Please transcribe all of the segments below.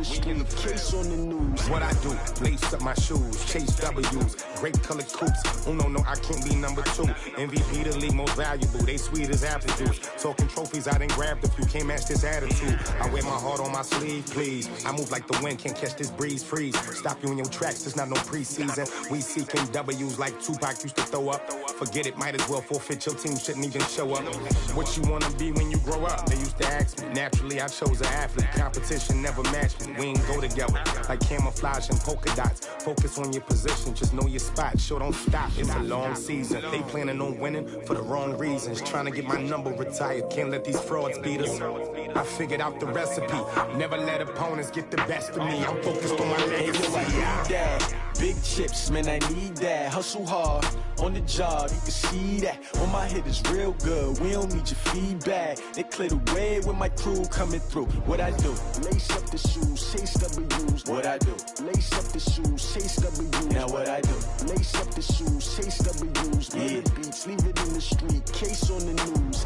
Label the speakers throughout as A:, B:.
A: the street, case on the news.
B: What I do, lace up my shoes, chase W's, grape colored coops. Oh no, I can't be number 2. MVP the league most valuable, they sweet as apple juice. Talking trophies, I done grabbed a few, can't match this attitude. I wear my heart on my sleeve, please. I move like the wind, can't catch this breeze, freeze. Stop you in your tracks, it's not no preseason. We seeking W's like Tupac used to throw up. Forget it, might as well forfeit, your team shouldn't even show up. What you wanna be when you grow up? They used to ask me. Naturally, I chose an athlete. Competition never matched me. We ain't go together like camouflage and polka dots. Focus on your position, just know your spot. Sure, don't stop. It's a long season. They planning on winning for the wrong reasons. Trying to get my number retired. Can't let these frauds beat us. I figured out the recipe. Never let opponents get the best of me. I'm focused on my legacy.
A: Big chips, man, I need that. Hustle hard on the job, you can see that. On my hit is real good, we don't need your feedback. They clear the way with my crew coming through. What I do? Lace up the shoes, chase W's. What I do? Lace up the shoes, chase W's. Now what I do? Lace up the shoes, chase W's. Yeah. Beats, leave it in the street, case on the news.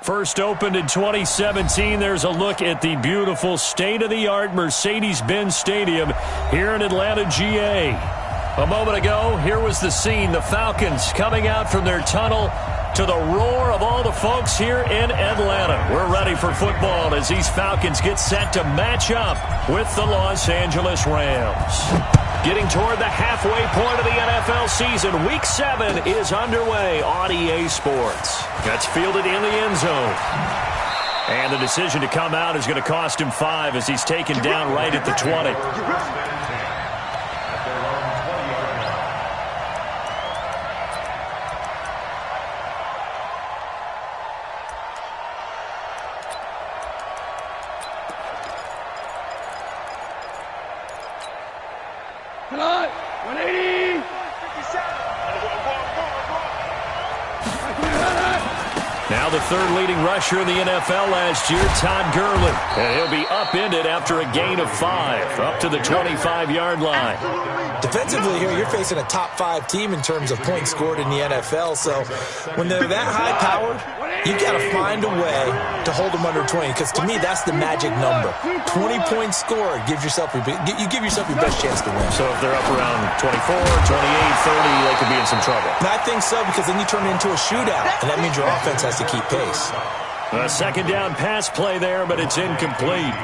C: First opened in 2017. There's a look at the beautiful state-of-the-art Mercedes-Benz Stadium here in Atlanta, GA. A moment ago, here was the scene. The Falcons coming out from their tunnel to the roar of all the folks here in Atlanta. We're ready for football as these Falcons get set to match up with the Los Angeles Rams. Getting toward the halfway point of the NFL season, Week 7 is underway on EA Sports. That's fielded in the end zone. And the decision to come out is going to cost him 5 as he's taken down right at the 20. Now the third leading rusher in the NFL last year, Todd Gurley. And he'll be upended after a gain of 5, up to the 25-yard line.
D: Defensively here, you're facing a top 5 team in terms of points scored in the NFL. So when they're that high-powered, you got to find a way to hold them under 20. Because to me, that's the magic number. 20 points scored gives yourself you give yourself your best chance to win.
C: So if they're up around 24, 28, 30, they could be in some trouble.
D: And I think so, because then you turn it into a shootout, and that means your offense has to keep pace.
C: A second down pass play there, but it's incomplete.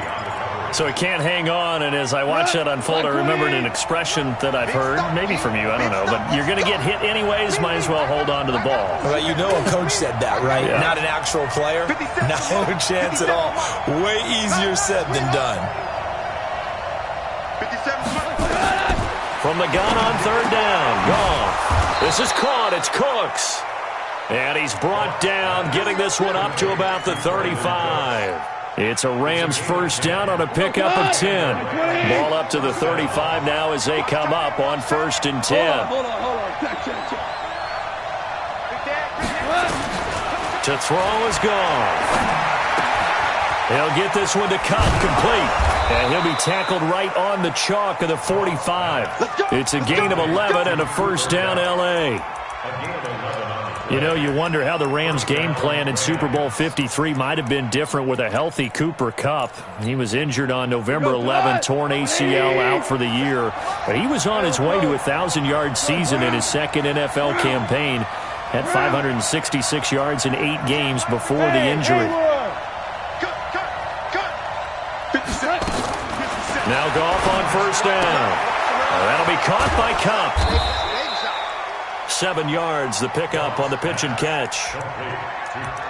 C: So it can't hang on, and as I watch that unfold, I remembered an expression that I've heard, maybe from you, I don't know, but you're going to get hit anyways, might as well hold on to the ball.
D: Well, you know a coach said that, right?
C: Yeah.
D: Not an actual player. No chance at all. Way easier said than done.
C: From the gun on third down, Goff. This is caught, it's Cooks. And he's brought down, getting this one up to about the 35. It's a Rams first down on a pickup of 10. Ball up to the 35 now as they come up on 1st and 10.
E: Hold on.
C: To throw is Goff. He'll get this one to Cup complete. And he'll be tackled right on the chalk of the 45. It's a gain of 11 and a first down L.A. You know, you wonder how the Rams' game plan in Super Bowl 53 might have been different with a healthy Cooper Kupp. He was injured on November 11, torn ACL, out for the year. But he was on his way to a 1,000-yard season in his second NFL campaign. Had 566 yards in 8 games before the injury. Now Goff on first down. That'll be caught by Kupp. 7 yards, the pickup on the pitch and catch.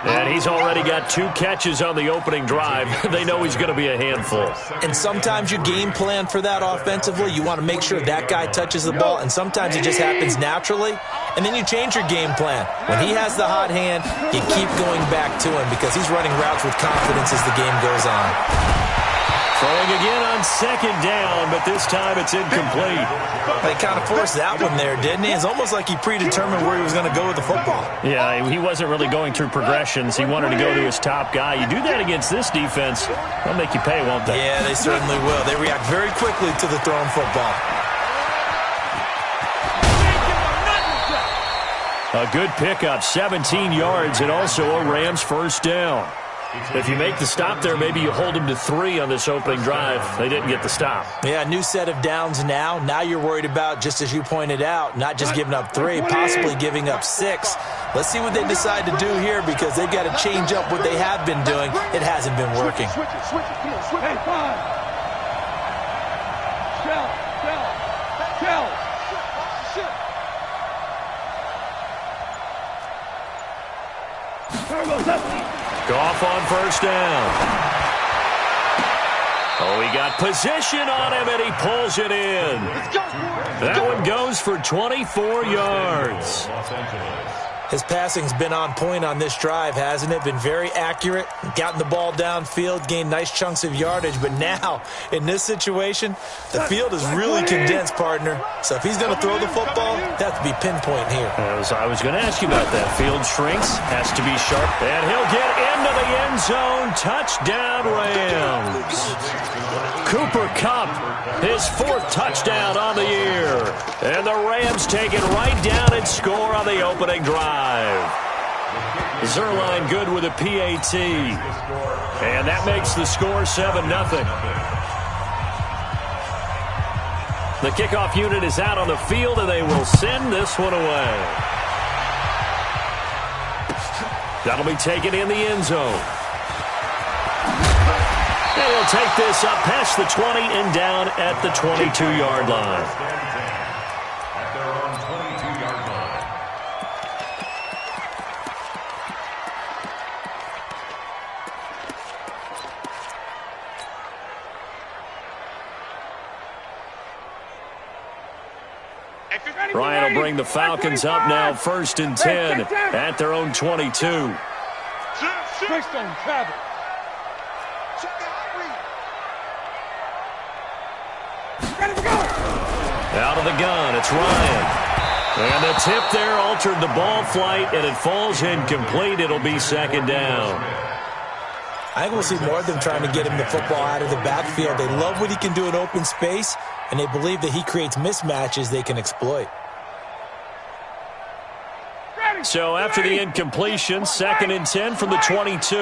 C: And he's already got 2 catches on the opening drive. They know he's going to be a handful.
D: And sometimes you game plan for that offensively. You want to make sure that guy touches the ball, and sometimes it just happens naturally. And then you change your game plan. When he has the hot hand, you keep going back to him because he's running routes with confidence as the game goes on.
C: Throwing again on second down, but this time it's incomplete.
D: They kind of forced that one there, didn't he? It's almost like he predetermined where he was going to go with the football.
C: Yeah, he wasn't really going through progressions. He wanted to go to his top guy. You do that against this defense, they'll make you pay, won't they?
D: Yeah, they certainly will. They react very quickly to the thrown football.
C: A good pickup, 17 yards, and also a Rams first down. If you make the stop there, maybe you hold them to 3 on this opening drive. They didn't get the stop.
D: Yeah, new set of downs now. Now you're worried about, just as you pointed out, not just giving up 3, possibly giving up 6. Let's see what they decide to do here because they've got to change up what they have been doing. It hasn't been working.
E: Switch it. Hey, 5. Shell.
C: Goff on first down. Oh, he got position on him, and he pulls it in. That one goes for 24 yards.
D: His passing's been on point on this drive, hasn't it? Been very accurate, gotten the ball downfield, gained nice chunks of yardage. But now, in this situation, the field is really condensed, partner. So if he's going to throw the football, it has to be pinpoint here.
C: I was going to ask you about that. Field shrinks, has to be sharp. And he'll get into the end zone. Touchdown, Rams. Cooper Kupp, his 4th touchdown on the year. And the Rams take it right down and score on the opening drive. Zerline good with a PAT. And that makes the score 7-0. The kickoff unit is out on the field, and they will send this one away. That'll be taken in the end zone. And he'll take this up past the 20 and down at the 22-yard line. Ryan will bring the Falcons up now, 1st and 10 at their own 22. Out of the gun, it's Ryan. And the tip there altered the ball flight, and it falls incomplete. It'll be 2nd down.
D: I think we'll see more of them trying to get him the football out of the backfield. They love what he can do in open space, and they believe that he creates mismatches they can exploit.
C: So after the incompletion, 2nd and 10 from the 22.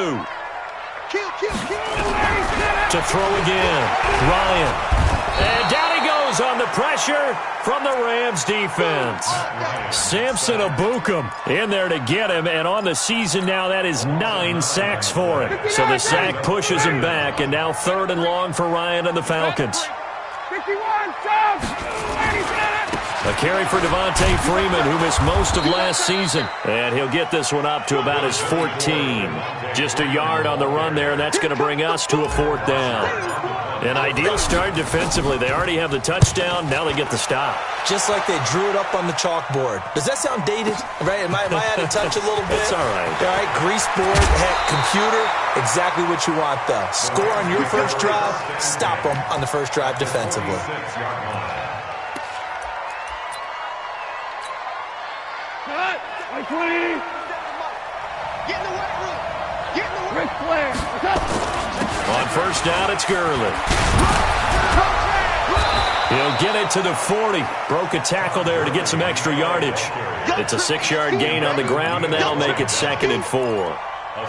C: To throw again, Ryan. And down he goes on the pressure from the Rams defense. Samson Abukum in there to get him, and on the season now, that is 9 sacks for him. So the sack pushes him back, and now 3rd and long for Ryan and the Falcons.
E: 51,
C: A carry for Devontae Freeman, who missed most of last season. And he'll get this one up to about his 14. Just a yard on the run there, and that's going to bring us to a 4th down. An ideal start defensively. They already have the touchdown. Now they get the stop.
D: Just like they drew it up on the chalkboard. Does that sound dated? Right? Am I out of touch a little bit?
C: It's all right.
D: All right, grease board, heck, computer, exactly what you want, though. Score on your first drive, stop them on the first drive defensively.
E: Cut! 20! Get in the weight room! Get in the weight room!
C: On 1st down, it's Gurley. He'll get it to the 40. Broke a tackle there to get some extra yardage. It's a 6-yard gain on the ground, and that'll make it 2nd and 4.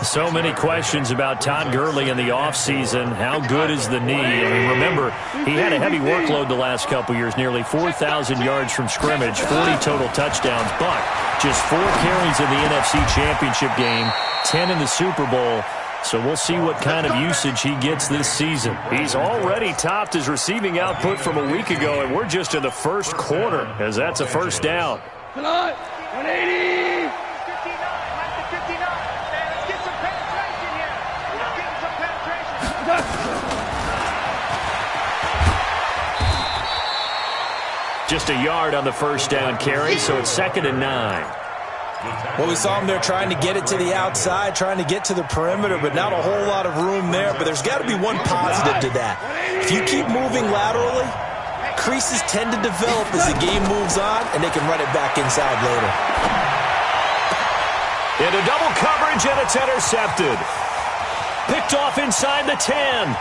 C: So many questions about Todd Gurley in the offseason. How good is the knee? I mean, remember, he had a heavy workload the last couple years, nearly 4,000 yards from scrimmage, 40 total touchdowns, but just 4 carries in the NFC Championship game, 10 in the Super Bowl. So we'll see what kind of usage he gets this season. He's already topped his receiving output from a week ago, and we're just in the 1st quarter, as that's a 1st down.
E: 180!
C: Just a yard on the 1st down carry, so it's 2nd and 9.
D: Well, we saw him there trying to get it to the outside, trying to get to the perimeter, but not a whole lot of room there. But there's got to be one positive to that. If you keep moving laterally, creases tend to develop as the game moves on, and they can run it back inside later.
C: Into double coverage, and it's intercepted. Picked off inside the 10.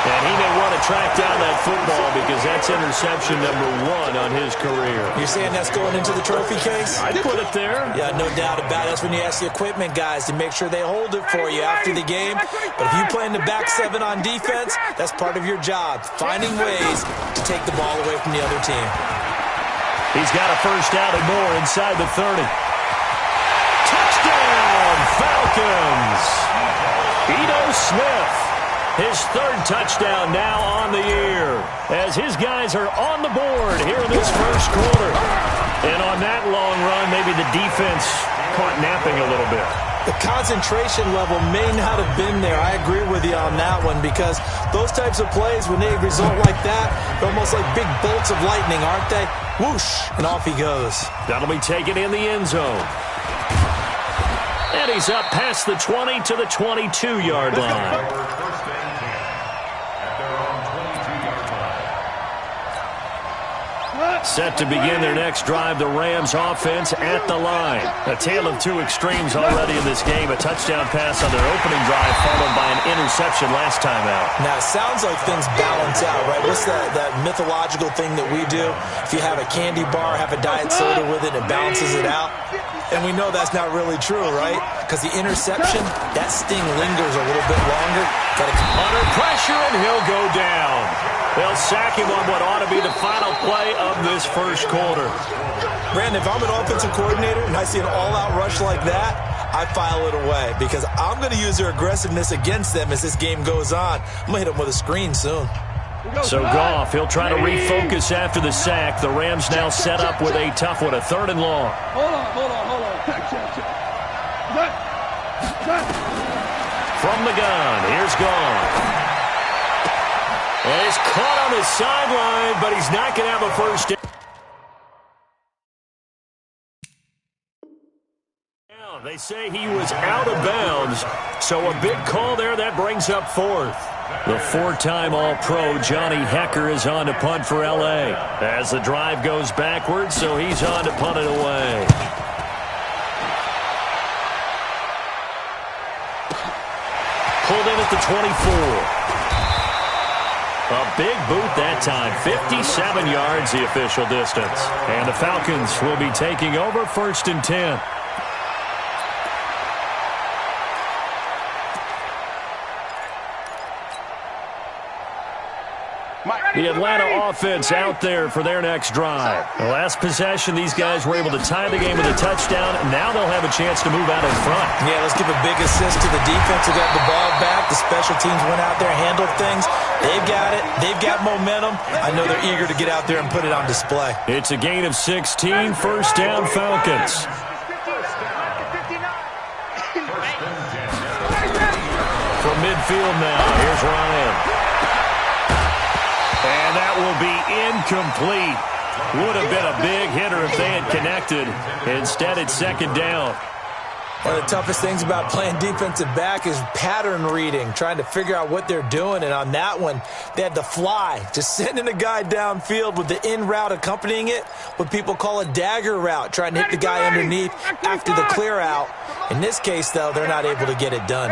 C: And he may want to track down that football because that's interception number 1 on his career.
D: You're saying that's going into the trophy case?
C: I'd put it there.
D: Yeah, no doubt about it. That's when you ask the equipment guys to make sure they hold it for you after the game. But if you play in the back 7 on defense, that's part of your job, finding ways to take the ball away from the other team.
C: He's got a 1st down and more inside the 30. Touchdown, Falcons! Ito Smith. His 3rd touchdown now on the year as his guys are on the board here in this 1st quarter. And on that long run, maybe the defense caught napping a little bit.
D: The concentration level may not have been there. I agree with you on that one because those types of plays, when they result like that, they're almost like big bolts of lightning, aren't they? Whoosh, and off he goes.
C: That'll be taken in the end zone. And he's up past the 20 to the 22-yard line. Set to begin their next drive, the Rams offense at the line. A tale of 2 extremes already in this game. A touchdown pass on their opening drive followed by an interception last time out.
D: Now, it sounds like things balance out, right? What's that mythological thing that we do? If you have a candy bar, have a diet soda with it, it balances it out. And we know that's not really true, right? Because the interception, that sting lingers a little bit longer.
C: Under pressure, and he'll go down. They'll sack him on what ought to be the final play of this 1st quarter.
D: Brandon, if I'm an offensive coordinator and I see an all-out rush like that, I file it away because I'm going to use their aggressiveness against them as this game goes on. I'm going to hit them with a screen soon.
C: So Goff, he'll try to refocus after the sack. The Rams now set up with a tough one, a 3rd and long.
E: Hold on. Check. Cut.
C: From the gun, here's Goff. And he's caught on the sideline, but he's not going to have a first down. They say he was out of bounds, so a big call there. That brings up fourth. The four-time All-Pro Johnny Hecker is on to punt for L.A. as the drive goes backwards, so he's on to punt it away. Pulled in at the 24. A big boot that time, 57 yards the official distance. And the Falcons will be taking over 1st and 10. The Atlanta offense out there for their next drive. The last possession, these guys were able to tie the game with a touchdown, and now they'll have a chance to move out in front.
D: Yeah, let's give a big assist to the defense who got the ball back. The special teams went out there and handled things. They've got it. They've got momentum. I know they're eager to get out there and put it on display.
C: It's a gain of 16, first down Falcons. From midfield now, here's Ryan. And that will be incomplete. Would have been a big hitter if they had connected. Instead, it's 2nd down.
D: One of the toughest things about playing defensive back is pattern reading, trying to figure out what they're doing. And on that one, they had to fly, just sending a guy downfield with the in route accompanying it, what people call a dagger route, trying to hit the guy underneath after the clear out. In this case, though, they're not able to get it done.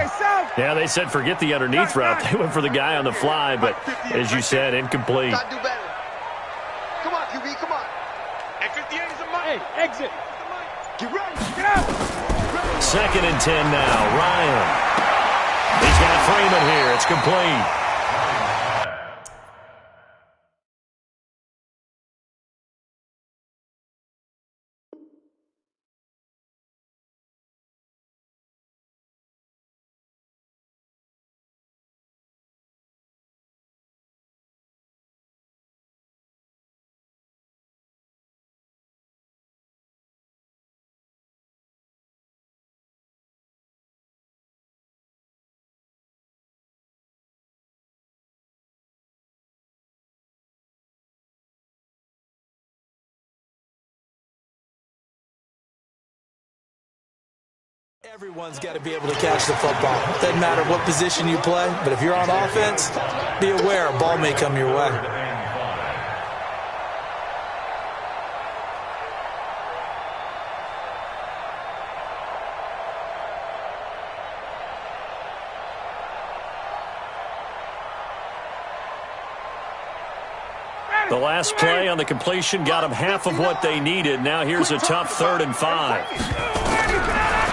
C: Yeah, they said forget the underneath route. They went for the guy on the fly, but as you said, incomplete.
E: Come on, QB, come on. At 58 is a money. Hey, exit. Get ready. Get out.
C: 2nd and 10 now. Ryan. He's got Freeman here. It's complete.
D: Everyone's got to be able to catch the football. Doesn't matter what position you play, but if you're on offense, be aware a ball may come your way.
C: The last play on the completion got them half of what they needed. Now here's a tough 3rd and 5.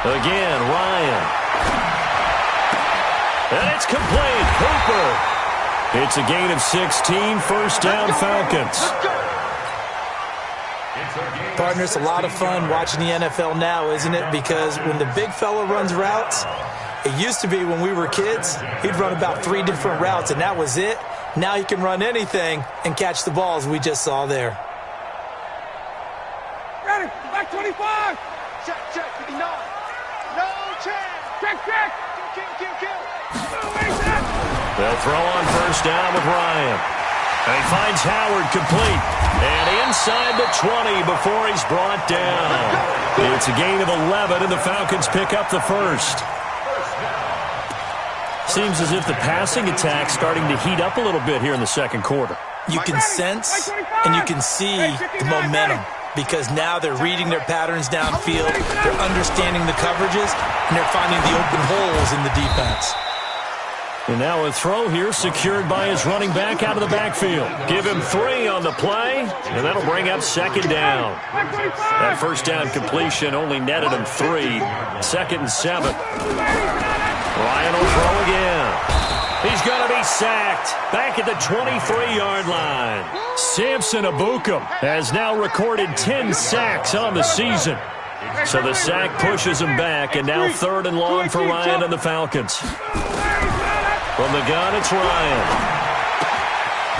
C: Again, Ryan. And it's complete. Cooper. It's a gain of 16. First down, Falcons.
D: Partner, it's a lot of fun watching the NFL now, isn't it? Because when the big fella runs routes, it used to be when we were kids, he'd run about 3 different routes, and that was it. Now he can run anything and catch the balls we just saw there.
E: Ready, back 25. Check, check, 59. No chance. Check, check. Kill.
C: They'll throw on first down with Ryan. And he finds Howard complete. And inside the 20 before he's brought down. It's a gain of 11, and the Falcons pick up the first. Seems as if the passing attack's starting to heat up a little bit here in the 2nd quarter.
D: You can sense and you can see the momentum because now they're reading their patterns downfield, they're understanding the coverages, and they're finding the open holes in the defense.
C: And now a throw here secured by his running back out of the backfield. Give him 3 on the play, and that'll bring up 2nd down. That first down completion only netted him 3. 2nd and 7. Ryan will throw again. He's going to be sacked back at the 23-yard line. Samson Ebukam has now recorded 10 sacks on the season. So the sack pushes him back, and now 3rd and long for Ryan and the Falcons. From the gun, it's Ryan.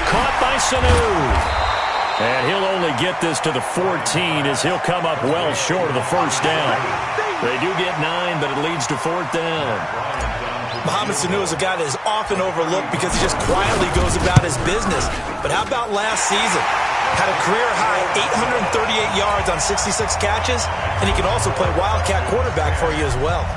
C: Caught by Sanu. And he'll only get this to the 14 as he'll come up well short of the first down. They do get 9, but it leads to 4th down.
D: Mohamed Sanu is a guy that is often overlooked because he just quietly goes about his business. But how about last season? Had a career-high 838 yards on 66 catches, and he can also play Wildcat quarterback for you as well.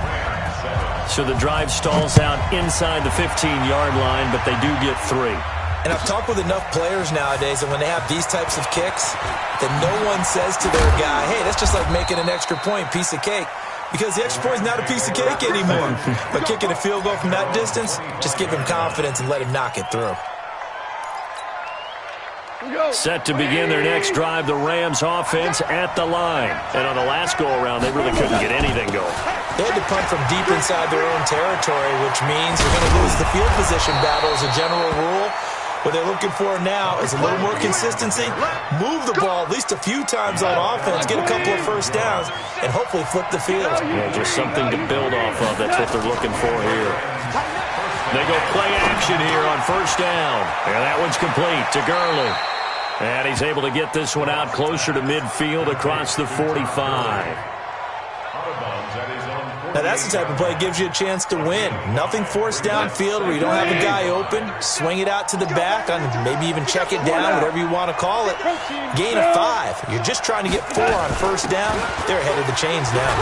C: So the drive stalls out inside the 15-yard line, but they do get 3.
D: And I've talked with enough players nowadays, and when they have these types of kicks, that no one says to their guy, hey, that's just like making an extra point, piece of cake. Because the extra point is not a piece of cake anymore. But kicking a field goal from that distance, just give him confidence and let him knock it through.
C: Set to begin their next drive, the Rams offense at the line. And on the last go-around, they really couldn't get anything going.
D: They had to punt from deep inside their own territory, which means they're going to lose the field position battle as a general rule. What they're looking for now is a little more consistency, move the ball at least a few times on offense, get a couple of first downs, and hopefully flip the field.
C: Yeah, just something to build off of. That's what they're looking for here. They go play action here on first down. And that one's complete to Gurley. And he's able to get this one out closer to midfield across the 45.
D: Now that's the type of play that gives you a chance to win. Nothing forced downfield where you don't have a guy open. Swing it out to the back, and maybe even check it down, whatever you want to call it. Gain of 5. You're just trying to get 4 on first down. They're ahead of the chains now.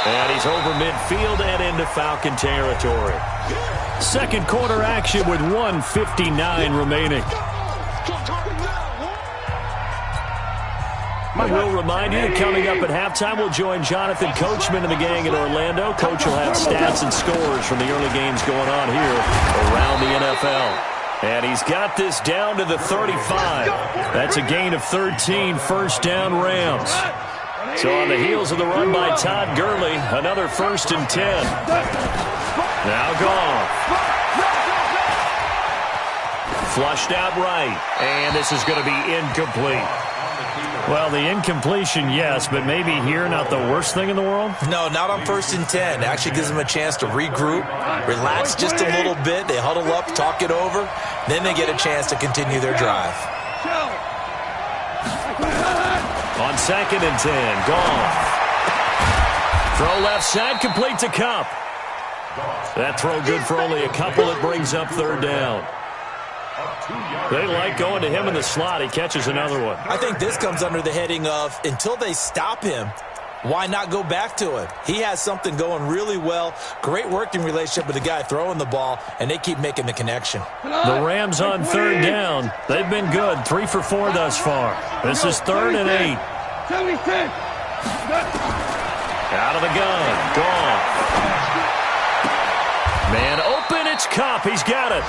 C: And he's over midfield and into Falcon territory. Second quarter action with 1:59 remaining. I will remind you that coming up at halftime, we'll join Jonathan Coachman and the gang in Orlando. Coach will have stats and scores from the early games going on here around the NFL. And he's got this down to the 35. That's a gain of 13, first down Rams. So on the heels of the run by Todd Gurley, another 1st and 10. Now Goff. Flushed out right. And this is going to be incomplete. Well, the incompletion, yes, but maybe here not the worst thing in the world?
D: No, not on 1st and 10. It actually gives them a chance to regroup, relax just a little bit. They huddle up, talk it over. Then they get a chance to continue their drive.
C: On 2nd and 10, Goff. Throw left side, complete to Kupp. That throw good for only a couple. It brings up 3rd down. They like going to him in the slot. He catches another one.
D: I think this comes under the heading of, until they stop him, why not go back to him? He has something going really well. Great working relationship with the guy throwing the ball, and they keep making the connection.
C: The Rams on 3rd down. They've been good. 3 for 4 thus far. This is 3rd and 8. Out of the gun. Gone. Man open. It's Kupp. He's got it.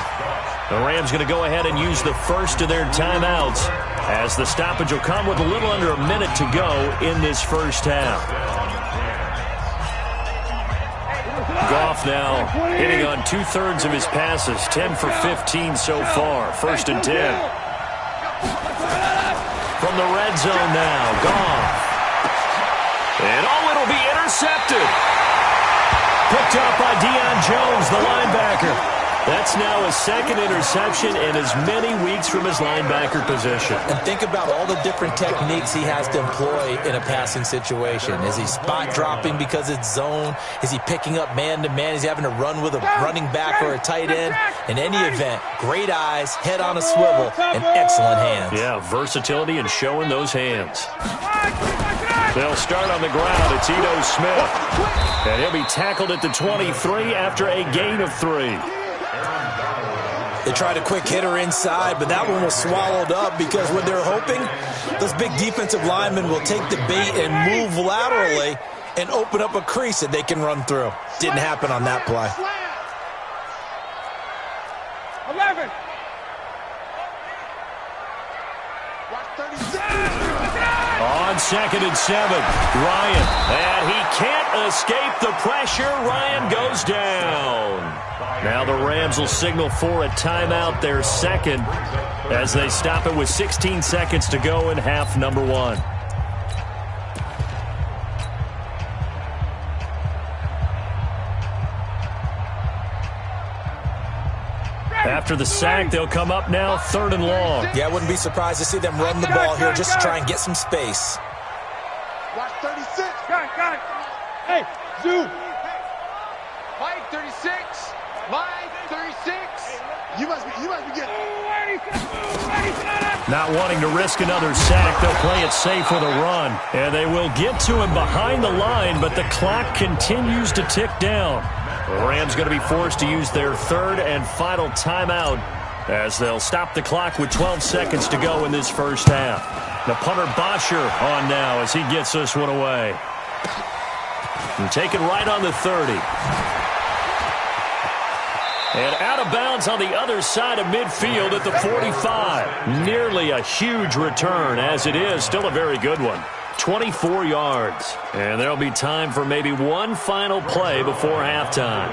C: The Rams going to go ahead and use the first of their timeouts as the stoppage will come with a little under a minute to go in this first half. Goff now hitting on 2/3 of his passes, 10 for 15 so far. 1st and 10. From the red zone now, Goff. And it'll be intercepted. Picked up by Deion Jones, the linebacker. That's now his 2nd interception in as many weeks from his linebacker position.
D: And think about all the different techniques he has to employ in a passing situation. Is he spot dropping because it's zone? Is he picking up man-to-man? Is he having to run with a running back or a tight end? In any event, great eyes, head on a swivel, and excellent hands.
C: Yeah, versatility and showing those hands. They'll start on the ground. It's Ito Smith. And he'll be tackled at the 23 after a gain of 3.
D: They tried a quick hitter inside, but that one was swallowed up because what they're hoping, those big defensive linemen will take the bait and move laterally and open up a crease that they can run through. Didn't happen on that play.
E: 11.
C: On 2nd and 7, Ryan. And he can't escape the pressure. Ryan goes down. Now the Rams will signal for a timeout, their 2nd, as they stop it with 16 seconds to go in half number 1. After the sack, they'll come up now 3rd and long.
D: Yeah, I wouldn't be surprised to see them run the ball here just to try and get some space.
E: Watch 36. Got it. Hey, zoom. 36. Line 36. You must be getting.
C: Not wanting to risk another sack, they'll play it safe with a run. And they will get to him behind the line, but the clock continues to tick down. The Rams going to be forced to use their third and final timeout as they'll stop the clock with 12 seconds to go in this first half. The punter Bosher on now as he gets this one away. And taken right on the 30. And out of bounds on the other side of midfield at the 45. Nearly a huge return, as it is still a very good one. 24 yards. And there'll be time for maybe one final play before halftime.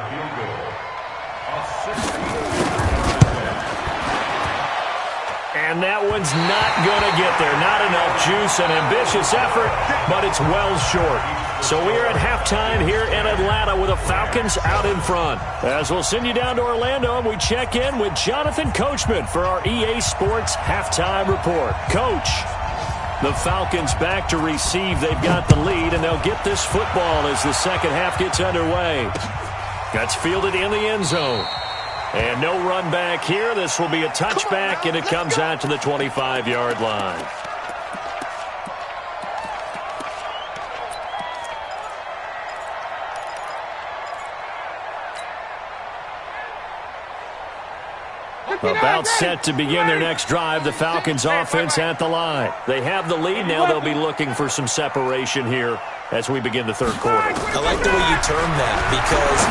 C: And that one's not going to get there. Not enough juice, an ambitious effort, but it's well short. So we're at halftime here in Atlanta with the Falcons out in front. As we'll send you down to Orlando, and we check in with Jonathan Coachman for our EA Sports Halftime Report. Coach, the Falcons back to receive. They've got the lead, and they'll get this football as the second half gets underway. That's fielded in the end zone. And no run back here. This will be a touchback, and it comes out to the 25-yard line. About set to begin their next drive, the Falcons offense at the line. They have the lead. Now they'll be looking for some separation here as we begin the third quarter.
D: I like the way you term that, because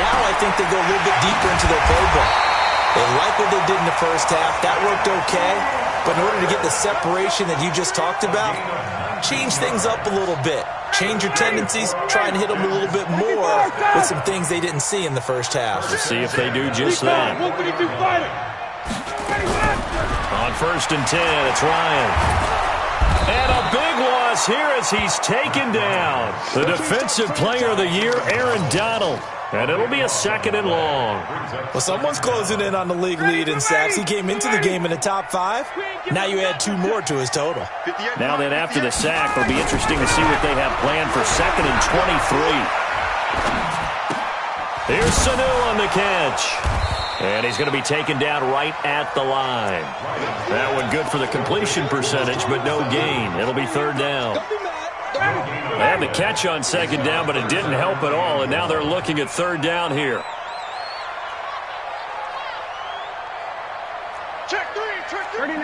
D: now I think they go a little bit deeper into their playbook. They like what they did in the first half. That worked okay. But in order to get the separation that you just talked about, change things up a little bit. Change your tendencies, try and hit them a little bit more with some things they didn't see in the first half.
C: We'll see if they do just that. On 1st and 10, it's Ryan. And a big loss here as he's taken down. The Defensive Player of the Year, Aaron Donald. And it'll be a 2nd and long.
D: Well, someone's closing in on the league lead in sacks. He came into the game in the top 5. Now you add 2 more to his total.
C: Now then, after the sack, it'll be interesting to see what they have planned for 2nd and 23. Here's Sanu on the catch. And he's going to be taken down right at the line. That one good for the completion percentage, but no gain. It'll be 3rd down. They had the catch on 2nd down, but it didn't help at all, and now they're looking at 3rd down here.
E: Check 39.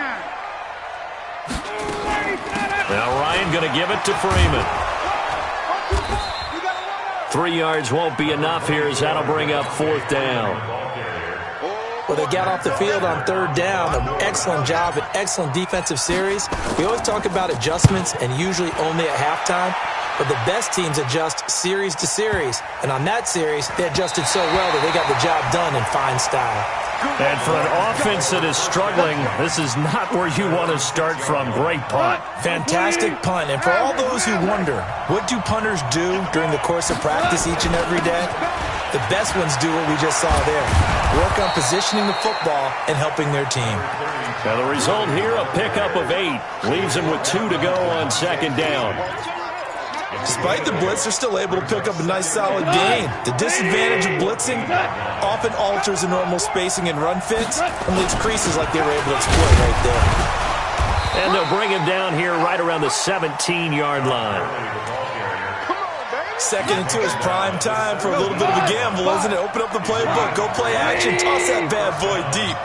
C: Now Ryan going to give it to Freeman. 3 yards won't be enough here as that'll bring up 4th down.
D: Well, they got off the field on 3rd down. An excellent job, an excellent defensive series. We always talk about adjustments, and usually only at halftime. But the best teams adjust series to series. And on that series, they adjusted so well that they got the job done in fine style.
C: And for an offense that is struggling, this is not where you want to start from. Great punt.
D: Fantastic punt. And for all those who wonder, what do punters do during the course of practice each and every day? The best ones do what we just saw there. Work on positioning the football and helping their team.
C: Now the result here, a pickup of 8. Leaves them with 2 to go on 2nd down.
D: Despite the blitz, they're still able to pick up a nice solid gain. The disadvantage of blitzing often alters the normal spacing and run fits and leaves creases like they were able to exploit right there.
C: And they'll bring him down here right around the 17-yard line.
D: 2nd and 2 is prime time for a little bit of a gamble, isn't it? Open up the playbook, go play action, toss that bad boy deep.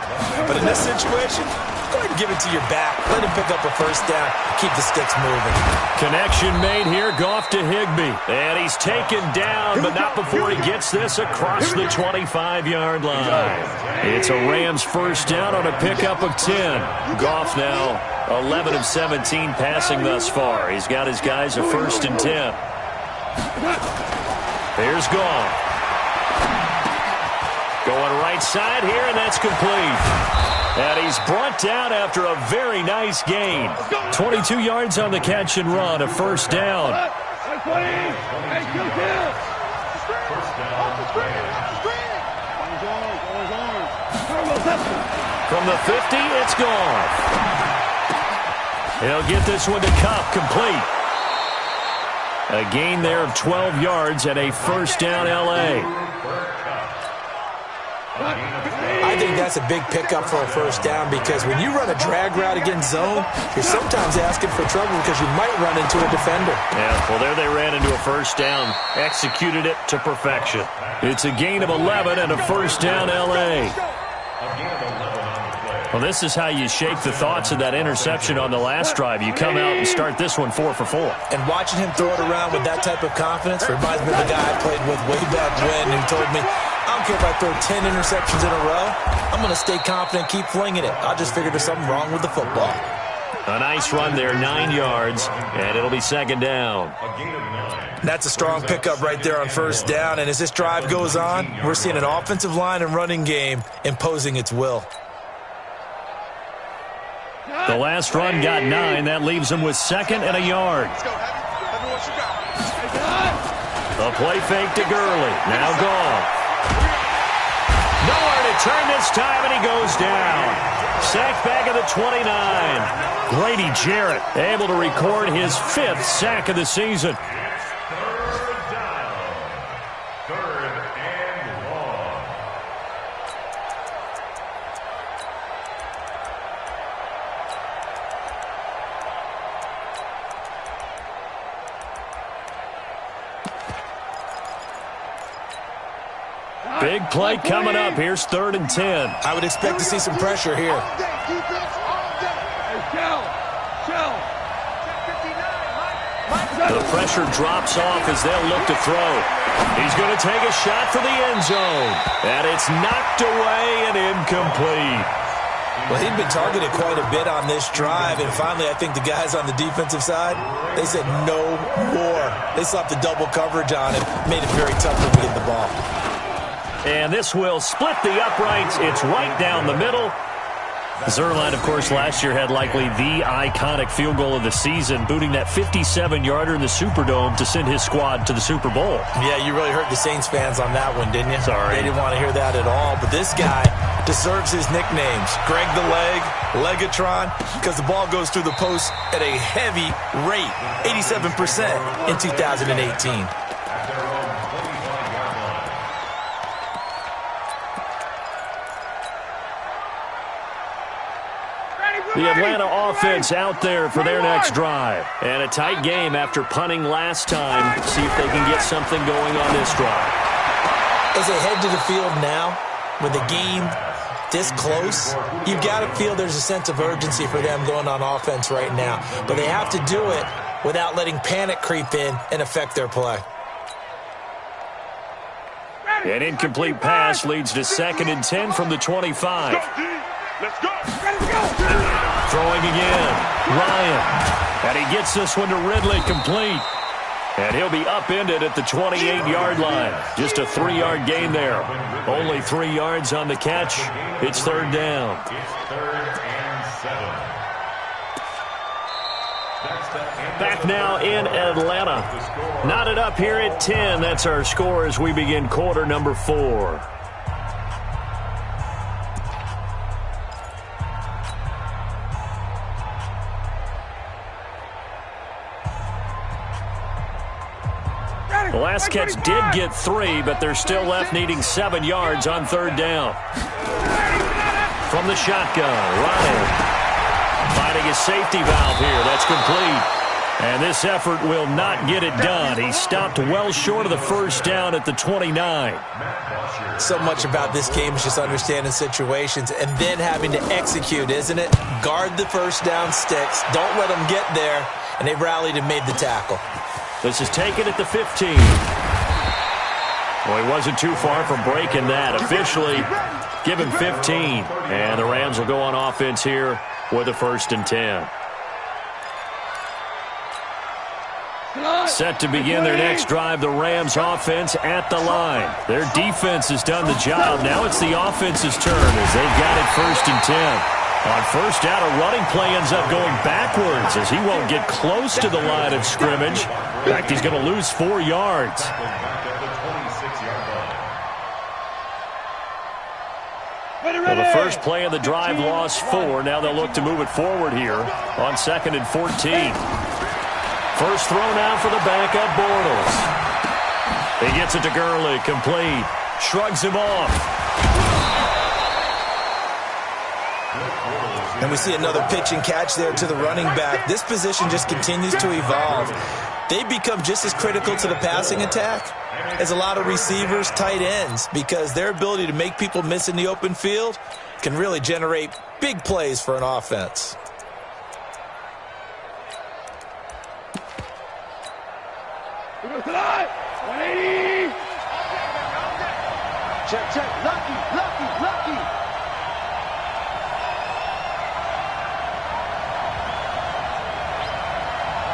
D: But in this situation, go ahead and give it to your back. Let him pick up a 1st down. Keep the sticks moving.
C: Connection made here. Goff to Higbee. And he's taken down, but not before he gets this across the 25-yard line. It's a Rams 1st down on a pickup of 10. Goff now 11 of 17 passing thus far. He's got his guys a 1st and 10. Here's Goff. Going right side here, and that's complete. And he's brought down after a very nice gain. 22 yards on the catch and run, a 1st down. From the 50, it's Goff. He'll get this one to Kupp, complete. A gain there of 12 yards and a 1st down, L.A.
D: I think that's a big pickup for a first down because when you run a drag route against zone, you're sometimes asking for trouble because you might run into a defender.
C: Yeah, well, there they ran into a first down. Executed it to perfection. It's a gain of 11 and a first down, L.A. Well, this is how you shake the thoughts of that interception on the last drive. You come out and start this one 4 for 4.
D: And watching him throw it around with that type of confidence reminds me of the guy I played with way back when who told me, I don't care if I throw 10 interceptions in a row, I'm going to stay confident, keep flinging it. I just figured there's something wrong with the football.
C: A nice run there, 9 yards, and it'll be second down.
D: That's a strong pickup right there on first down, and as this drive goes on, we're seeing an offensive line and running game imposing its will.
C: The last run got 9. That leaves him with second and a yard. A play fake to Gurley. Now gone. Nowhere to turn this time, and he goes down. Sacked back at the 29. Grady Jarrett able to record his 5th sack of the season. Big play coming up. Here's 3rd and 10.
D: I would expect to see some pressure here.
C: The pressure drops off as they'll look to throw. He's going to take a shot for the end zone. And it's knocked away and incomplete.
D: Well, he'd been targeted quite a bit on this drive, and finally I think the guys on the defensive side, they said no more. They slapped the double coverage on him, made it very tough for him to get the ball.
C: And this will split the uprights. It's right down the middle. Zerline, of course, last year had likely the iconic field goal of the season, booting that 57-yarder in the Superdome to send his squad to the Super Bowl.
D: Yeah, you really hurt the Saints fans on that one, didn't you?
C: Sorry.
D: They didn't want to hear that at all. But this guy deserves his nicknames. Greg the Leg, Legatron, because the ball goes through the post at a heavy rate, 87% in 2018.
C: The Atlanta offense out there for their next drive. And a tight game after punting last time. See if they can get something going on this drive.
D: As they head to the field now, with the game this close, you've got to feel there's a sense of urgency for them going on offense right now. But they have to do it without letting panic creep in and affect their play.
C: An incomplete pass leads to 2nd and 10 from the 25.
E: Let's go.
C: Throwing again. Ryan. And he gets this one to Ridley complete. And he'll be upended at the 28-yard line. Just a 3-yard gain there. Only 3 yards on the catch. It's 3rd down. Back now in Atlanta. Knotted up here at 10. That's our score as we begin quarter number 4. The last catch did get 3, but they're still left needing 7 yards on 3rd down. From the shotgun, Ryan finding a safety valve here. That's complete. And this effort will not get it done. He stopped well short of the first down at the 29.
D: So much about this game is just understanding situations and then having to execute, isn't it? Guard the first down sticks. Don't let them get there. And they rallied and made the tackle.
C: This is taken at the 15. Well, he wasn't too far from breaking that. Officially, give him 15. And the Rams will go on offense here with a 1st and 10. Set to begin their next drive, the Rams offense at the line. Their defense has done the job. Now it's the offense's turn as they've got it 1st and 10. On first down, a running play ends up going backwards as he won't get close to the line of scrimmage. In fact, he's going to lose 4 yards. Well, the first play of the drive lost 4. Now they'll look to move it forward here on 2nd and 14. First throw now for the backup, Bortles. He gets it to Gurley, complete. Shrugs him off.
D: And we see another pitch and catch there to the running back. This position just continues to evolve. They become just as critical to the passing attack as a lot of receivers, tight ends, because their ability to make people miss in the open field can really generate big plays for an offense.
E: Tonight, 180. Check, check. Lucky.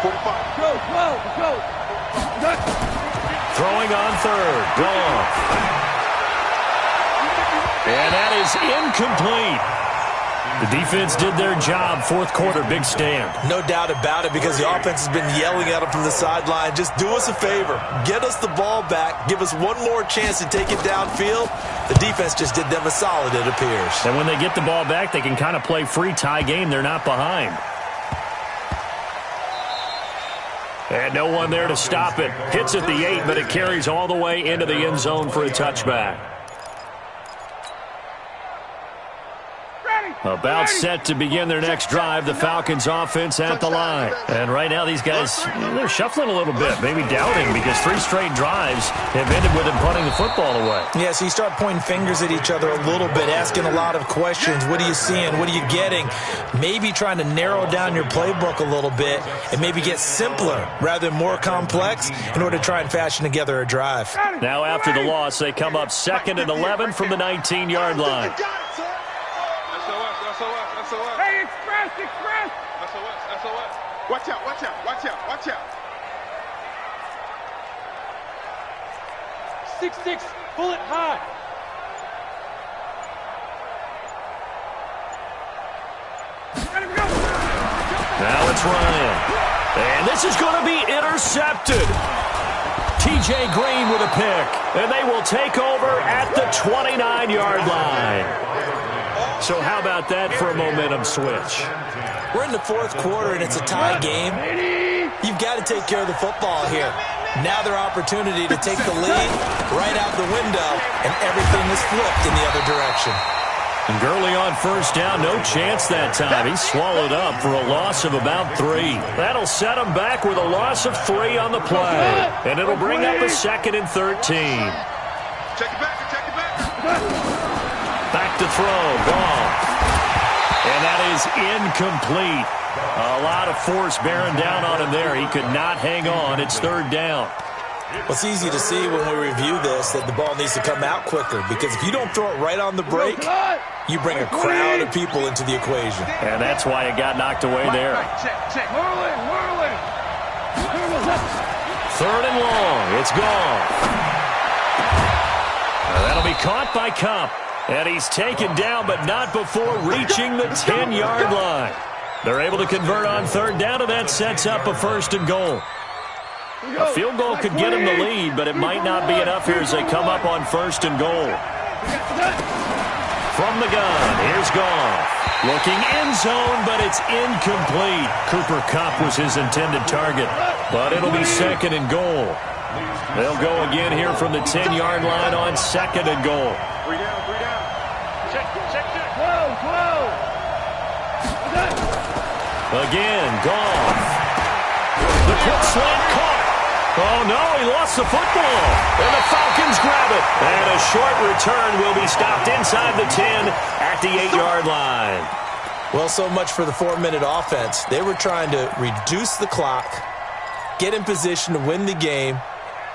E: 45. Go.
C: Throwing on third. Gone. And that is incomplete. The defense did their job. Fourth quarter, big stand.
D: No doubt about it, because the offense has been yelling at them from the sideline. Just do us a favor. Get us the ball back. Give us one more chance to take it downfield. The defense just did them a solid, it appears.
C: And when they get the ball back, they can kind of play free tie game. They're not behind. And no one there to stop it. Hits at the 8, but it carries all the way into the end zone for a touchback. About set to begin their next drive, the Falcons offense at the line. And right now these guys, they're shuffling a little bit, maybe doubting, because 3 straight drives have ended with them punting the football away.
D: Yeah, so you start pointing fingers at each other a little bit, asking a lot of questions. What are you seeing? What are you getting? Maybe trying to narrow down your playbook a little bit and maybe get simpler rather than more complex in order to try and fashion together a drive.
C: Now after the loss, they come up 2nd and 11 from the 19-yard line.
E: Hey, express.
F: SOS. Watch out.
E: 6-6, bullet high.
C: Now it's Ryan. And this is going to be intercepted. T.J. Green with a pick. And they will take over at the 29-yard line. So how about that for a momentum switch?
D: We're in the fourth quarter, and it's a tie game. You've got to take care of the football here. Now their opportunity to take the lead right out the window, and everything is flipped in the other direction.
C: And Gurley on first down, no chance that time. He's swallowed up for a loss of about 3. That'll set him back with a loss of 3 on the play. And it'll bring up a 2nd and 13.
F: Check it back.
C: Back to throw, gone. And that is incomplete. A lot of force bearing down on him there. He could not hang on. It's 3rd down.
D: Well, it's easy to see when we review this that the ball needs to come out quicker, because if you don't throw it right on the break, you bring a crowd of people into the equation.
C: And that's why it got knocked away there.
E: Check. Whirling.
C: 3rd and long. It's gone. That'll be caught by Cup. And he's taken down, but not before reaching the 10-yard line. They're able to convert on 3rd down, and that sets up a 1st and goal. A field goal could get him the lead, but it might not be enough here as they come up on 1st and goal. From the gun, here's Goff. Looking end zone, but it's incomplete. Cooper Kupp was his intended target, but it'll be 2nd and goal. They'll go again here from the 10-yard line on 2nd and goal.
F: 3 down. Check.
E: Whoa.
C: Again, Goff. The quick slant caught. Oh, no, he lost the football. And the Falcons grab it. And a short return will be stopped inside the 10 at the 8-yard line.
D: Well, so much for the 4-minute offense. They were trying to reduce the clock, get in position to win the game,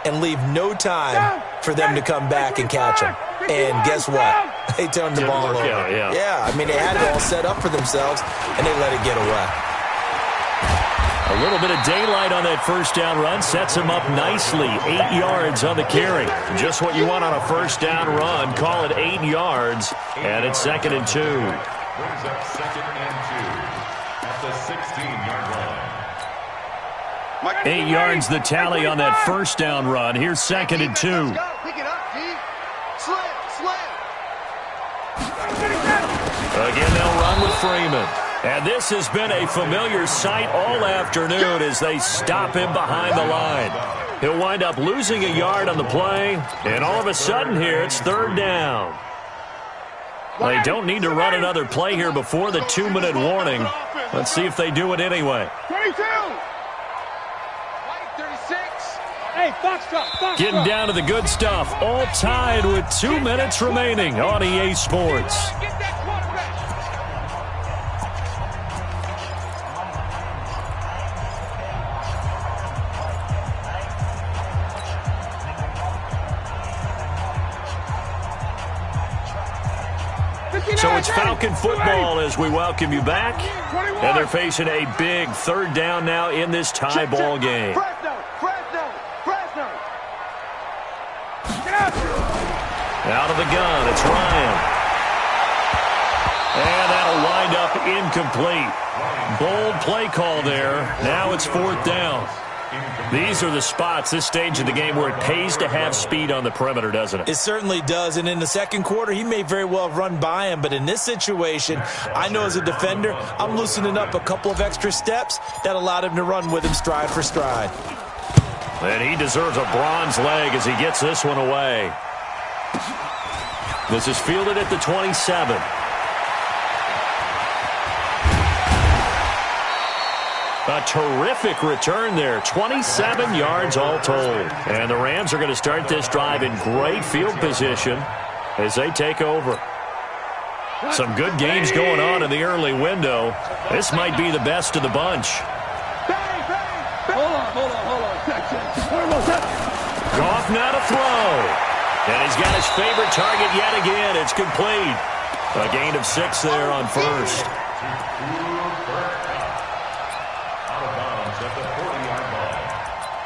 D: and leave no time for them to come back and catch them. And guess what? They turned the ball over. Yeah, I mean, they had it all set up for themselves, and they let it get away.
C: A little bit of daylight on that first down run sets him up nicely. 8 yards on the carry. Just what you want on a first down run. Call it 8 yards, and it's 2nd and 2.
G: Brings up 2nd and 2 at the 16-yard line.
C: 8 yards the tally on that first down run. Here's 2nd and 2.
E: Pick it up, D. Slam.
C: Again, they'll run with Freeman. And this has been a familiar sight all afternoon as they stop him behind the line. He'll wind up losing a yard on the play, and all of a sudden here it's 3rd down. They don't need to run another play here before the 2-minute warning. Let's see if they do it anyway.
E: 22. Hey, Foxtrot.
C: Getting down to the good stuff. All tied with 2 minutes remaining on EA Sports. So it's Falcon football as we welcome you back. And they're facing a big third down now in this tie ball game.
E: Fresno.
C: Out of the gun, it's Ryan. And that'll wind up incomplete. Bold play call there. Now it's 4th down. These are the spots, this stage of the game, where it pays to have speed on the perimeter, doesn't it?
D: It certainly does, and in the second quarter, he may very well have run by him, but in this situation, I know as a defender, I'm loosening up a couple of extra steps that allowed him to run with him stride for stride.
C: And he deserves a bronze leg as he gets this one away. This is fielded at the 27. A terrific return there. 27 yards all told. And the Rams are going to start this drive in great field position as they take over. Some good games going on in the early window. This might be the best of the bunch.
E: Hold on.
C: Goff now to throw. And he's got his favorite target yet again. It's complete. A gain of 6 there on first.
G: Out of bounds at the 40-yard line.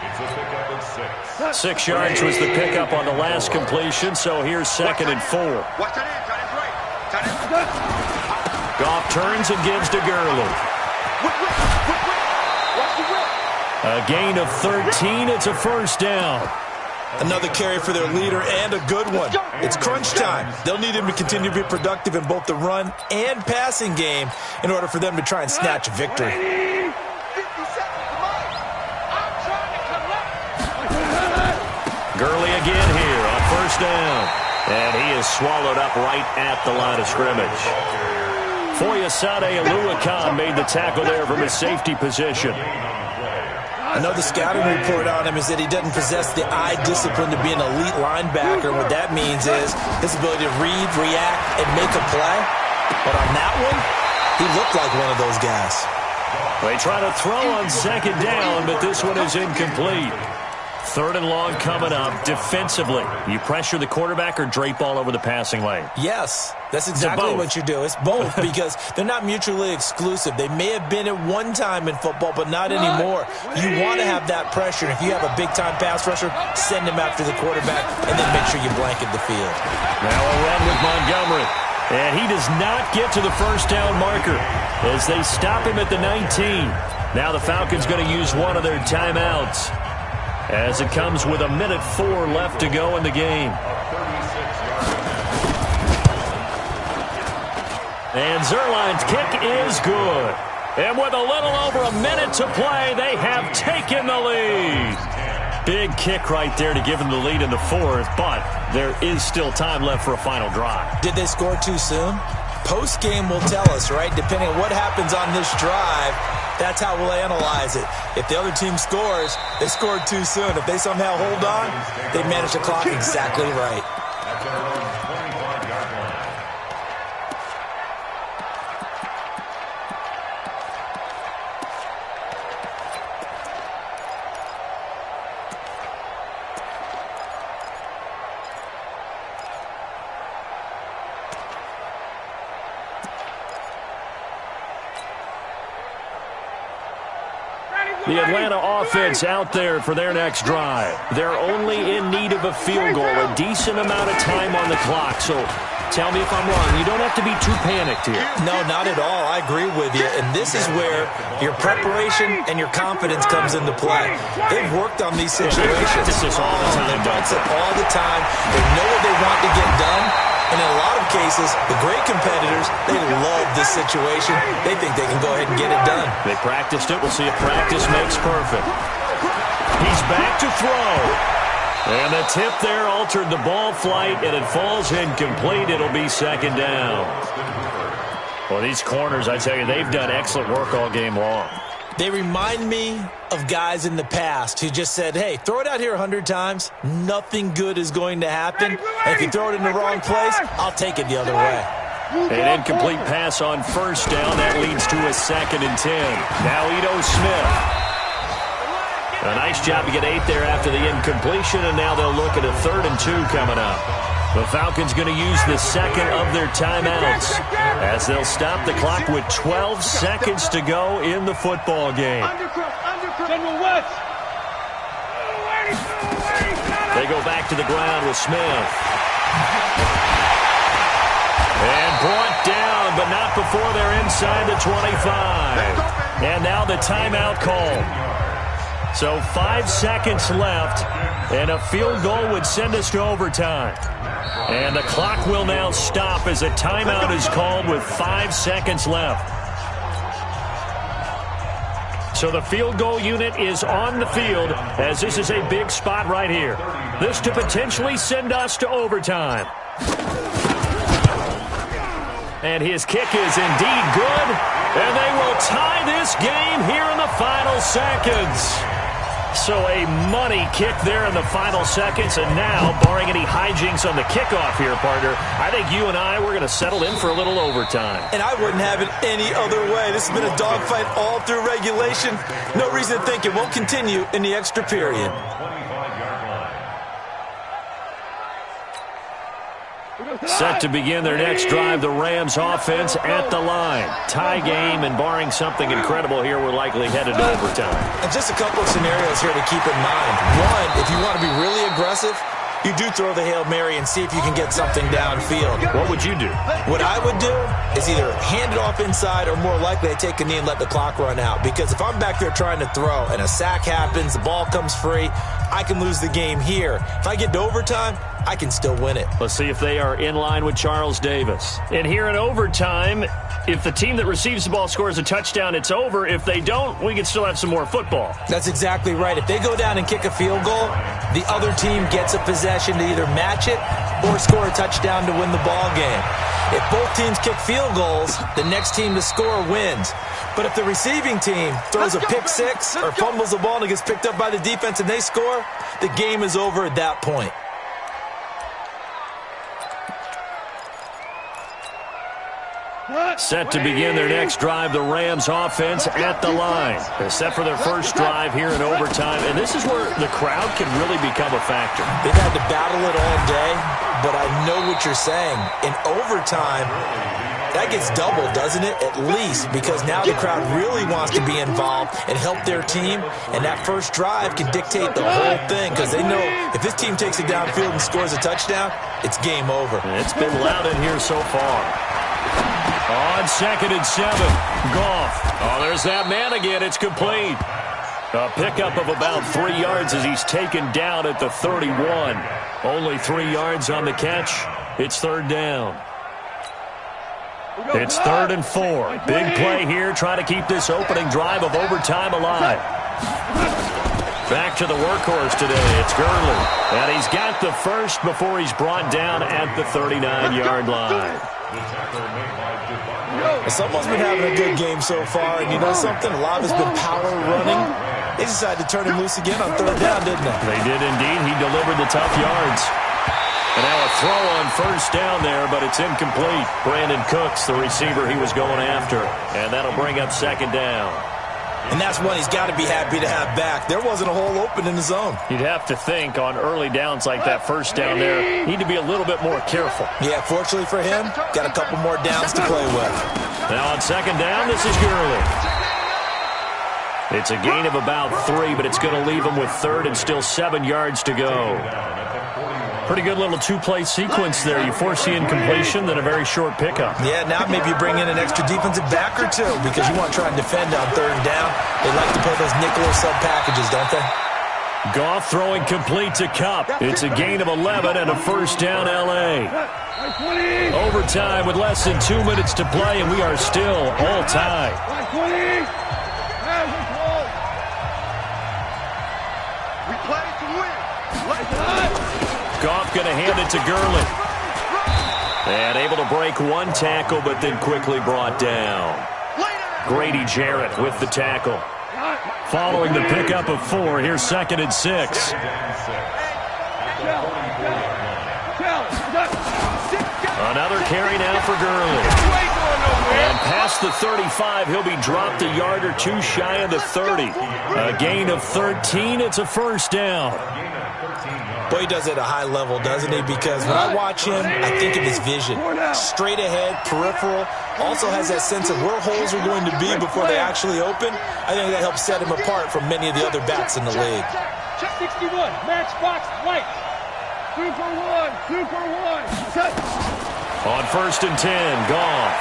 G: It's a pickup of 6.
C: 6 yards was the pickup on the last completion, so here's 2nd and 4.
F: Watch that in. Tight end's right. Tight end's right.
C: Goff turns and gives to Gurley. A gain of 13. It's a first down.
D: Another carry for their leader and a good one. It's crunch time. They'll need him to continue to be productive in both the run and passing game in order for them to try and snatch a victory.
C: Gurley again here on first down. And he is swallowed up right at the line of scrimmage. Foyesade Aluakan made the tackle there from his safety position.
D: Another scouting report on him is that he doesn't possess the eye discipline to be an elite linebacker. What that means is his ability to read, react, and make a play. But on that one, he looked like one of those guys.
C: They try to throw on 2nd down, but this one is incomplete. 3rd and long coming up. Defensively, you pressure the quarterback or drape all over the passing lane?
D: Yes, that's exactly what you do. It's both because they're not mutually exclusive. They may have been at one time in football, but not anymore. You want to have that pressure. If you have a big-time pass rusher, send him after the quarterback and then make sure you blanket the field.
C: Now a run with Montgomery. And he does not get to the first down marker as they stop him at the 19. Now the Falcons going to use one of their timeouts as it comes with 1:04 left to go in the game. And Zerline's kick is good. And with a little over a minute to play, they have taken the lead. Big kick right there to give them the lead in the 4th, but there is still time left for a final drive.
D: Did they score too soon? Post-game will tell us, right? Depending on what happens on this drive, that's how we'll analyze it. If the other team scores, they scored too soon. If they somehow hold on, they manage the clock exactly right.
G: That's our own 25-yard line.
C: The Atlanta offense out there for their next drive. They're only in need of a field goal, a decent amount of time on the clock. So tell me if I'm wrong. You don't have to be too panicked here.
D: No, not at all. I agree with you. And this is where your preparation and your confidence comes into play. They've worked on these situations.
C: They practice this all the time.
D: They practice it all the time. They know what they want to get done. And in a lot of cases, the great competitors, they love this situation. They think they can go ahead and get it done.
C: They practiced it. We'll see if practice makes perfect. He's back to throw. And the tip there altered the ball flight, and it falls incomplete. It'll be second down. Well, these corners, I tell you, they've done excellent work all game long.
D: They remind me of guys in the past who just said, hey, throw it out here 100 times. Nothing good is going to happen. And if you throw it in the wrong place, I'll take it the other way.
C: An incomplete pass on first down. That leads to a 2nd and 10. Now Ito Smith. A nice job to get 8 there after the incompletion, and now they'll look at a 3rd and 2 coming up. The Falcons going to use the second of their timeouts as they'll stop the clock with 12 seconds to go in the football game. They go back to the ground with Smith. And brought down, but not before they're inside the 25. And now the timeout call. So 5 seconds left, and a field goal would send us to overtime. And the clock will now stop as a timeout is called with 5 seconds left. So the field goal unit is on the field as this is a big spot right here. This to potentially send us to overtime. And his kick is indeed good, and they will tie this game here in the final seconds. So a money kick there in the final seconds, and now, barring any hijinks on the kickoff here, partner, I think you and I, we're going to settle in for a little overtime.
D: And I wouldn't have it any other way. This has been a dogfight all through regulation. No reason to think it won't continue in the extra period.
C: Set to begin their next drive, the Rams offense at the line. Tie game, and barring something incredible here, we're likely headed to overtime.
D: And just a couple of scenarios here to keep in mind. One, if you want to be really aggressive, you do throw the Hail Mary and see if you can get something downfield.
C: What would you do?
D: What I would do is either hand it off inside or more likely I take a knee and let the clock run out. Because if I'm back there trying to throw and a sack happens, the ball comes free, I can lose the game here. If I get to overtime, I can still win it.
C: Let's see if they are in line with Charles Davis. And here in overtime, if the team that receives the ball scores a touchdown, it's over. If they don't, we can still have some more football.
D: That's exactly right. If they go down and kick a field goal, the other team gets a possession to either match it or score a touchdown to win the ball game. If both teams kick field goals, the next team to score wins. But if the receiving team throws a pick six or fumbles the ball and it gets picked up by the defense and they score, the game is over at that point.
C: Set to begin their next drive, the Rams offense at the line. They're set for their first drive here in overtime, and this is where the crowd can really become a factor.
D: They've had to battle it all day, but I know what you're saying. In overtime, that gets doubled, doesn't it? At least, because now the crowd really wants to be involved and help their team, and that first drive can dictate the whole thing because they know if this team takes it downfield and scores a touchdown, it's game over.
C: It's been loud in here so far. On 2nd and 7, Goff. Oh, there's that man again. It's complete. A pickup of about 3 yards as he's taken down at the 31. Only 3 yards on the catch. It's third down. It's 3rd and 4. Big play here. Try to keep this opening drive of overtime alive. Back to the workhorse today. It's Gurley. And he's got the first before he's brought down at the 39-yard line.
D: Someone's been having a good game so far, and you know something? A lot of it's been power running. They decided to turn him loose again on third down, didn't they?
C: They did indeed. He delivered the tough yards. And now a throw on first down there, but it's incomplete. Brandon Cooks, the receiver he was going after. And that'll bring up 2nd down.
D: And that's one he's got to be happy to have back. There wasn't a hole open in the zone.
C: You'd have to think on early downs like that first down there, need to be a little bit more careful.
D: Yeah, fortunately for him, got a couple more downs to play with.
C: Now on 2nd down, this is Gurley. It's a gain of about 3, but it's going to leave him with 3rd and still 7 yards to go. Pretty good little two-play sequence there. You force the incompletion, then a very short pickup.
D: Yeah, now maybe you bring in an extra defensive back or two because you want to try and defend on third down. They like to play those nickel or sub packages, don't they?
C: Goff throwing complete to Kupp. It's a gain of 11 and a first down L.A. Overtime with less than 2 minutes to play, and we are still all tied.
F: We play to win. Let's
C: Goff going to hand it to Gurley. And able to break one tackle, but then quickly brought down. Grady Jarrett with the tackle. Following the pickup of 4, here's 2nd and 6. Another carry now for Gurley. And past the 35, he'll be dropped a yard or two shy of the 30. A gain of 13, it's a first down.
D: Boy, he does it at a high level, doesn't he? Because when I watch him, I think of his vision. Straight ahead, peripheral. Also has that sense of where holes are going to be before they actually open. I think that helps set him apart from many of the other backs in the league.
E: Check 61, match box, light. 2 for 1, 2 for 1. Set.
C: On 1st and 10, Goff.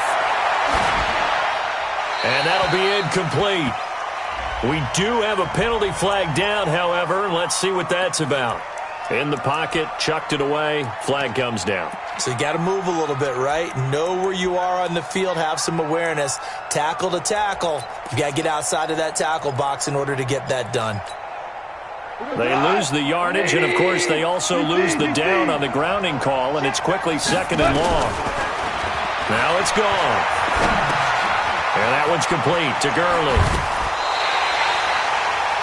C: And that'll be incomplete. We do have a penalty flag down, however. Let's see what that's about. In the pocket, chucked it away, flag comes down.
D: So you got to move a little bit, right? Know where you are on the field, have some awareness. Tackle to tackle. You got to get outside of that tackle box in order to get that done.
C: They lose the yardage, and of course they also lose the down on the grounding call, and it's quickly 2nd and long. Now it's gone. And that one's complete to Gurley.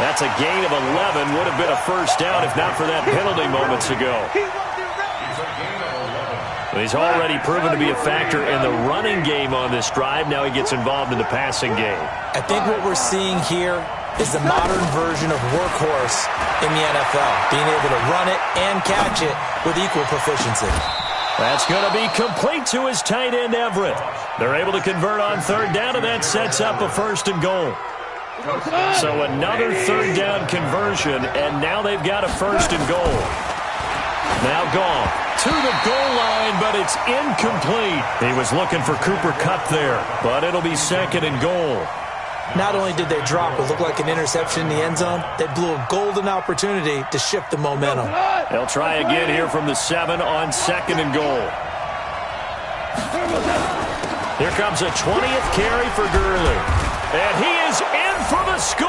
C: That's a gain of 11. Would have been a first down if not for that penalty moments ago. He's already proven to be a factor in the running game on this drive. Now he gets involved in the passing game.
D: I think what we're seeing here is the modern version of workhorse in the NFL, being able to run it and catch it with equal proficiency.
C: That's going to be complete to his tight end, Everett. They're able to convert on 3rd down, and that sets up a 1st and goal. So another 3rd down conversion, and now they've got a 1st and goal. Now Goff to the goal line, but it's incomplete. He was looking for Cooper Kupp there, but it'll be 2nd and goal.
D: Not only did they drop what looked like an interception in the end zone, they blew a golden opportunity to shift the momentum.
C: They'll try again here from the 7 on 2nd and goal. Here comes a 20th carry for Gurley. And he is in for the score.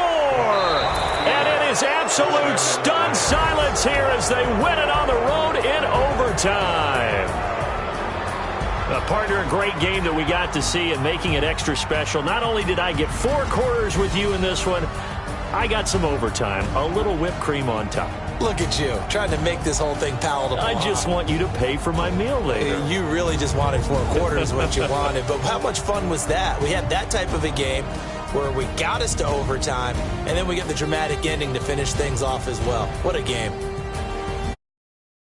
C: And it is absolute stunned silence here as they win it on the road in overtime. Partner, a great game that we got to see and making it extra special. Not only did I get 4 quarters with you in this one, I got some overtime, a little whipped cream on top.
D: Look at you, trying to make this whole thing palatable.
C: I just want you to pay for my meal later.
D: You really just wanted 4 quarters what you wanted, but how much fun was that? We had that type of a game where we got us to overtime, and then we get the dramatic ending to finish things off as well. What a game.